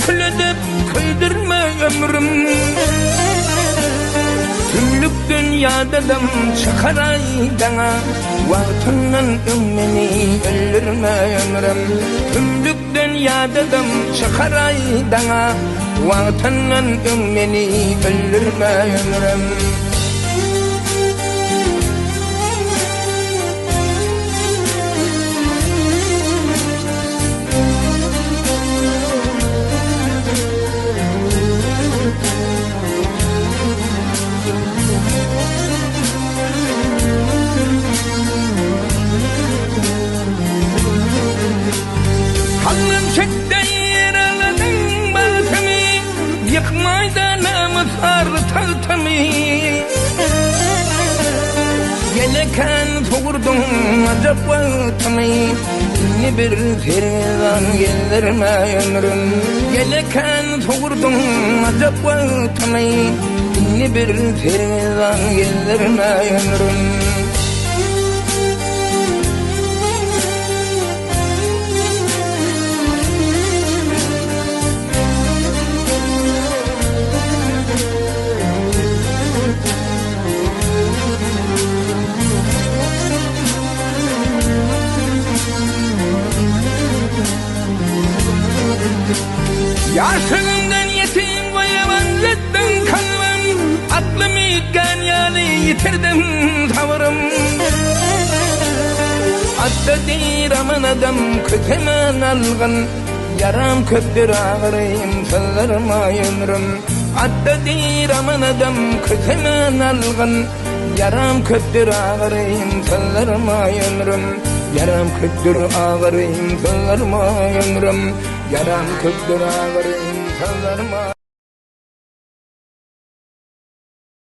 kül edip kıydırma ömrüm. Tümlük dünyadadım çıkaray dana, vaktinden ümmeni öldürme ömrüm. Tümlük dünyadadım çıkaray dana, vaktinden ümmeni öldürme ömrüm. Kanın çekti yaraladın baltımı, yıkmaydı namuslar tahtımı. Geleken soğurdun acap vaktımı, inni bir ferdan geldirme ömrüm. Geleken soğurdun acap vaktımı, inni bir ferdan geldirme ömrüm. Yaşımdan yetim koyamazdın kalbim, aklımı yıkan yani yitirdim tavırım. Adda değil aman adam kötemen algın, yaram köptür ağırayım sallarıma ömrüm. Adda değil aman adam kötemen algın, yaram köptür ağırayım sallarıma ömrüm. Yaram köptür ağırayım sallarıma ömrüm. Yaram köptür ağırayım sallarıma.